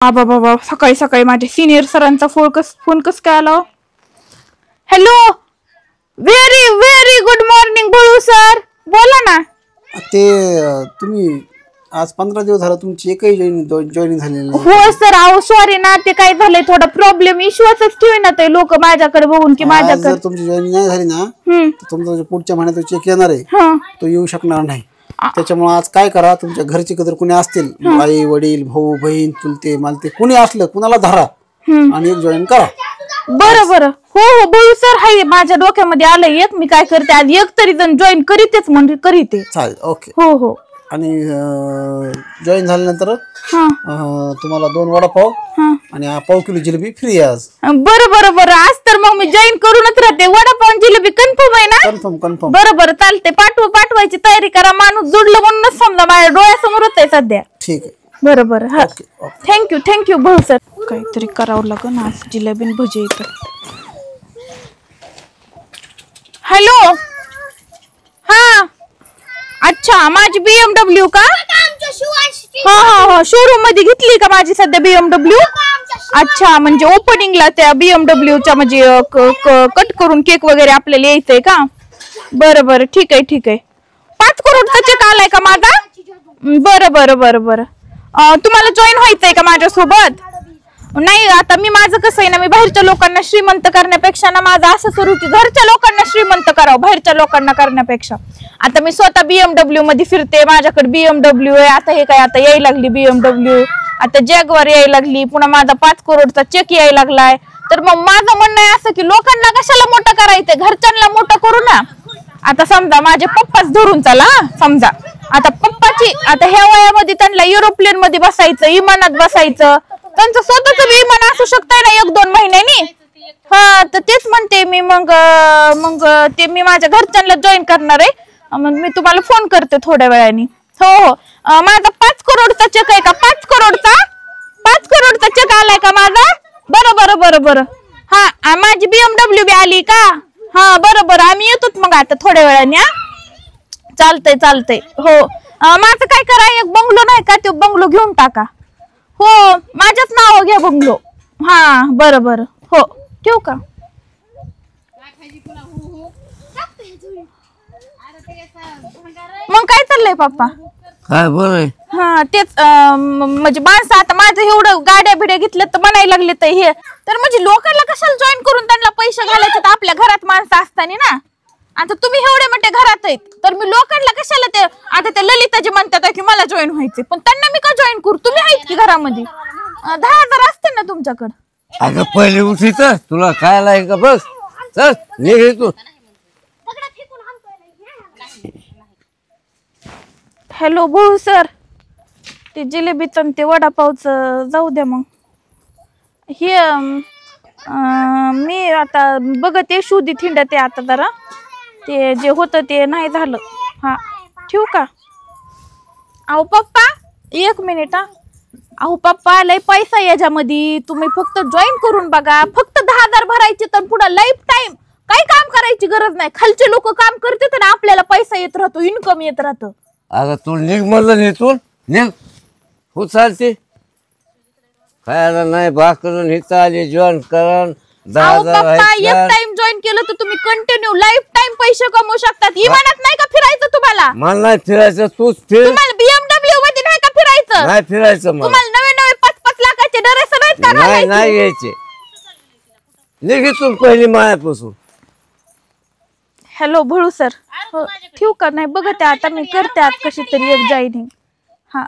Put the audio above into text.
बाबा बाबा सकाळी सकाळी माझ्या सिनियर सरांचा फोन कस काय आला? Hello, very very good morning Balu sir, बोला ना. ते तुम्ही आज 15 दिवस झाला तुमची एकही जॉईनिंग झालेली नाही. हो सर, अहो सॉरी ना, ते काय झालंय थोडा प्रॉब्लेम इश्यूच ठेवणार ते लोक माझ्याकडे बघून की माझ्याकडे. जर तुमची जॉईनिंग नाही झाली ना तर तुमचा पुढच्या महिन्यात चेक येणार आहे, तो येऊ शकणार नाही. त्याच्यामुळे आज काय करा, तुमच्या घरचे कदर कुणी असतील, आई वडील भाऊ बहीण चुलते मालते कुणी असलं कुणाला धरा आणि एक जॉईन करा. बरं बरं, हो हो बळू सर, हाय माझ्या डोक्यामध्ये आलंय एक, मी काय करते आज एक तरी जण जॉईन करीतेच म्हणजे करीते. चालेल, ओके. हो हो. आणि जॉईन झाल्यानंतर तुम्हाला 2 वडापाव आणि पाव किलो जिलेबी फ्री आहे आज. बरं बरं बरं, आज तर मग मी जॉईन करूनच राहते. वडापाव जिलेबी कन्फर्म आहे ना? Confirm confirm. बरं बरं चालते, पाठवायची तयारी करा. माणूस जुडलं म्हणूनच समजा माझ्या डोळ्यासमोरच आहे सध्या. ठीक आहे. बरं बरं, हा थँक्यू भाऊ सर. काहीतरी करावं लागेल ना आज, जिलेबी आणि भजी येत. हॅलो, हा अच्छा, माझी BMW का? हा हा हा, शोरूम मध्ये घेतली का माझी सध्या BMW? अच्छा, म्हणजे ओपनिंगला त्या BMW च्या म्हणजे कट करून केक वगैरे आपल्याला यायचंय का? बरं बरं, ठीक आहे. 5 करोडचा चेक आलाय का माझा? बरं बरं बरं बरं. तुम्हाला जॉईन व्हायचंय का माझ्यासोबत? नाही, आता मी माझं कसं आहे ना, मी बाहेरच्या लोकांना श्रीमंत करण्यापेक्षा ना माझं असं सुरू की घरच्या लोकांना श्रीमंत करावं बाहेरच्या लोकांना करण्यापेक्षा. आता मी स्वतः BMW मध्ये फिरते, माझ्याकडे BMW आहे. आता हे काय, आता यायला लागली BMW, आता जॅगवार यायला लागली, पुन्हा माझा 5 करोडचा चेक यायला लागलाय. तर मग माझं म्हणणं आहे असं की लोकांना कशाला मोठं करायचंय, घरच्यांना मोठं करू ना. आता समजा माझे पप्पाच धरून चला, समजा आता पप्पाची आता ह्या वयामध्ये त्यांना एरोप्लेन मध्ये बसायचं, विमानात बसायचं, त्यांचं स्वतःच विमान असू शकतंय ना 1-2 महिन्यांनी. हा, तर तेच म्हणते मी. मग ते मी माझ्या घरच्यांना जॉईन करणार आहे. मग मी तुम्हाला फोन करते थोड्या वेळाने. हो हो, माझा 5 करोडचा चेक आहे का? 5 करोडचा चेक आलाय का माझा? बरं बरं बरं बरं. हा, माझी BMW बी आली का? हा बरं बरं, आम्ही येतोच मग आता थोड्या वेळाने. चालतंय. हो, माझं काय करा, एक बंगलो नाही का, तो बंगलो घेऊन टाका. हो, माझ्याच नाव घ्या बंगलो. हा बरं बरं, हो ठेवू का? मग काय चाललंय पप्पा? काय बरं? हा तेच, म्हणजे माणसं आता माझं एवढं गाड्या बिड्या घेतल्या तर म्हणायला लागले तर हे, तर म्हणजे लोकांना कशाला जॉईन करून त्यांना पैसे घालायचे तर आपल्या घरात माणसं असताना ना. आता तुम्ही एवढे मोठे घरात आहेत तर मी लोकांना कशाला ते, आता ते ललिताजी म्हणतात की मला जॉईन व्हायचे, पण त्यांना मी का जॉईन करू? तुम्ही आहेत की घरामध्ये, 10,000 असते ना तुमच्याकडे. अगं पहिले उठी तर तुला काय लाय का, बस चल निघ तू. हॅलो भाऊ सर, ते जिलेबीचं ते वडापावचं जाऊ द्या. मग हे मी आता बघते शोधित हिंडते आता जरा, ते जे होतं ते नाही झालं. हा ठेवू का? अहो पप्पा 1 मिनिट. अहो पप्पा, लय पैसा याच्यामध्ये, तुम्ही फक्त जॉईन करून बघा. फक्त 10,000 भरायचे तर पुढे लाईफ टाइम काही काम करायची गरज नाही. खालचे लोक काम करते तर आपल्याला पैसा येत राहतो, इन्कम येत राहतं. अगं तू निघ म्हणलं नाही, तू निघ. हो चालते, खायला नाही भाकरून हिथं आली जॉईन करून 10,000. एक टाइम जॉईन केलं तर तुम्ही कंटिन्यू लाईफ टाइम पैसे कमवू शकतात. इमानात नाही का फिरायचं तुम्हाला? मला नाही फिरायचं, तूच फिर. तुम्हाला BMW मध्ये नाही का फिरायचं? नाही फिरायचं मला. तुम्हाला नवे 5-5 लाखाचे ड्रेस नाहीत का घालायचे? नाही घ्यायचे. निघितून पहिली मायापासून. हॅलो भळू सर, ठेवू का? नाही बघते आता मी करते आज कशी तरी एक जॉईनिंग. हा.